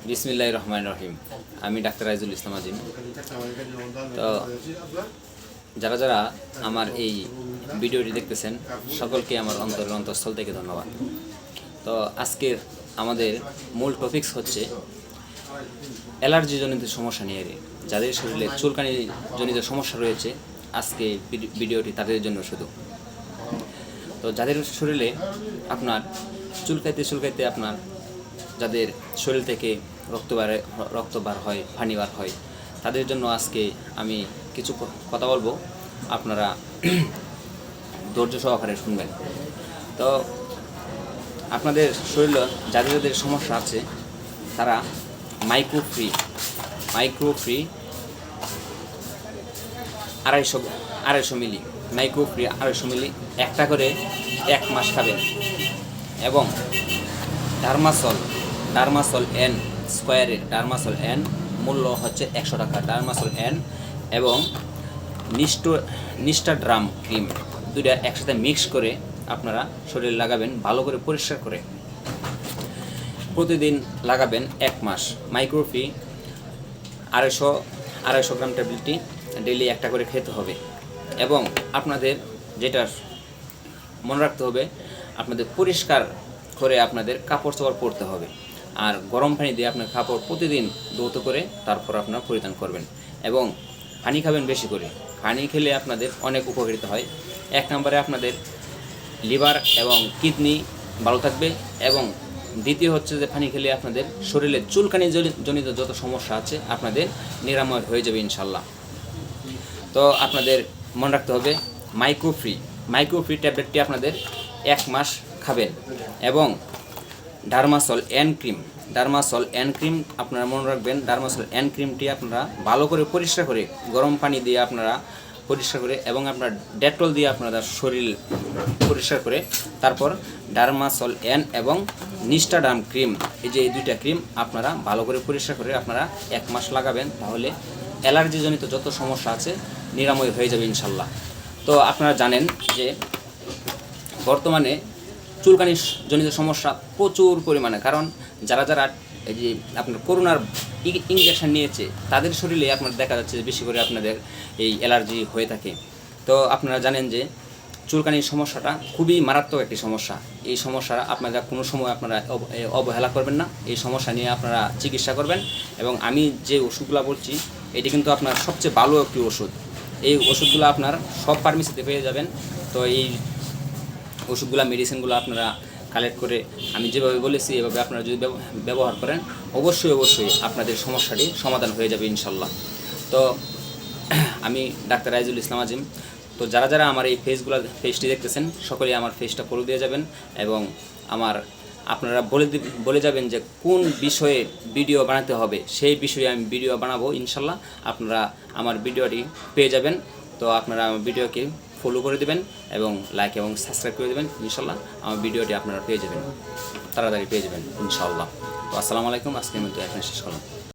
বিসমিল্লাহির রহমানির রহিম। আমি ডাক্তার রাইজুল ইসলাম আজিম। তো যারা যারা আমার এই ভিডিওটি দেখতেছেন সকলকে আমার অন্তঃস্থল থেকে ধন্যবাদ। তো আজকের আমাদের মূল টপিকস হচ্ছে অ্যালার্জি জনিত সমস্যা নিয়ে। যাদের শরীরে চুলকানি জনিত সমস্যা রয়েছে, আজকে ভিডিওটি তাদের জন্য শুধু। তো যাদের শরীরে আপনার চুলকাইতে আপনার যাদের শরীর থেকে রক্ত বার হয়, পানি বার হয়, তাদের জন্য আজকে আমি কিছু কথা বলবো, আপনারা ধৈর্য সহকারে শুনবেন। তো আপনাদের শরীরে যাদের যাদের সমস্যা আছে তারা মাইক্রোফ্রি 250 মিলি মাইক্রোফ্রি 250 মিলি একটা করে 1 মাস খাবেন। এবং ডার্মাসল এন স্কোয়ারের ডার্মাসল এন মূল্য হচ্ছে 100 টাকা। ডার্মাসল এন এবং নিস্টাড্রাম ক্রিম দুইটা একসাথে মিক্স করে আপনারা শরীরে লাগাবেন, ভালো করে পরিষ্কার করে প্রতিদিন লাগাবেন 1 মাস। মাইক্রোফ্রি 250 গ্রাম ট্যাবলেটটি ডেইলি একটা করে খেতে হবে। এবং আপনাদের যেটা মনে রাখতে হবে, আপনাদের পরিষ্কার করে আপনাদের কাপড় চোপড় পরতে হবে, আর গরম পানি দিয়ে আপনার কাপড় প্রতিদিন ধৌত করে তারপর আপনারা পরিধান করবেন। এবং পানি খাবেন বেশি করে। পানি খেলে আপনাদের অনেক উপকারিতা হয়। 1 নম্বরে আপনাদের লিভার এবং কিডনি ভালো থাকবে, এবং দ্বিতীয় হচ্ছে যে পানি খেলে আপনাদের শরীরে চুলকানি জনিত যত সমস্যা আছে আপনাদের নিরাময় হয়ে যাবে ইনশাল্লাহ। তো আপনাদের মনে রাখতে হবে মাইক্রোফ্রি ট্যাবলেটটি আপনাদের 1 মাস খাবেন। এবং ডার্মাসল এন ক্রিম আপনারা মনে রাখবেন, ডার্মাসল এন ক্রিমটি আপনারা ভালো করে পরিষ্কার করে গরম পানি দিয়ে আপনারা পরিষ্কার করে এবং আপনার ডেটল দিয়ে আপনারা শরীর পরিষ্কার করে তারপর ডার্মাসল এন এবং নিস্টাড্রাম ক্রিম, এই যে এই দুইটা ক্রিম আপনারা ভালো করে পরিষ্কার করে আপনারা 1 মাস লাগাবেন। তাহলে অ্যালার্জি জনিত যত সমস্যা আছে নিরাময় হয়ে যাবে ইনশাল্লাহ। তো আপনারা জানেন যে বর্তমানে চুলকানি জনিত সমস্যা প্রচুর পরিমাণে, কারণ যারা এই যে আপনার করোনার ইনজেকশন নিয়েছে তাদের শরীরে আপনার দেখা যাচ্ছে বেশি করে আপনাদের এই অ্যালার্জি হয়ে থাকে। তো আপনারা জানেন যে চুলকানির সমস্যাটা খুবই মারাত্মক একটি সমস্যা। এই সমস্যা আপনারা কোনো সময় আপনারা অবহেলা করবেন না। এই সমস্যা নিয়ে আপনারা চিকিৎসা করবেন। এবং আমি যে ওষুধগুলো বলছি এটি কিন্তু আপনার সবচেয়ে ভালো একটি ওষুধ। এই ওষুধগুলো আপনার সব ফার্মেসিতে পেয়ে যাবেন। তো এই ওষুধগুলো মেডিসিনগুলো আপনারা কালেক্ট করে আমি যেভাবে বলেছি এভাবে আপনারা যদি ব্যবহার করেন, অবশ্যই আপনাদের সমস্যাটি সমাধান হয়ে যাবে ইনশাল্লাহ। তো আমি ডাক্তার রাইজুল ইসলাম আজিম। তো যারা যারা আমার এই পেজটি দেখতেছেন সকলেই আমার পেজটা ফলো দিয়ে যাবেন, এবং আপনারা বলে যাবেন যে কোন বিষয়ে ভিডিও বানাতে হবে, সেই বিষয়ে আমি ভিডিও বানাবো ইনশাল্লাহ। আপনারা আমার ভিডিওটি পেয়ে যাবেন। তো আপনারা আমার ভিডিওকে ফলো করে দেবেন এবং লাইক এবং সাবস্ক্রাইব করে দেবেন ইনশাল্লাহ। আমার ভিডিওটি আপনারা পেয়ে যাবেন, তাড়াতাড়ি পেয়ে যাবেন ইনশাল্লাহ। তো আসসালামু আলাইকুম। আজকের মতো এখানে শেষ করলাম।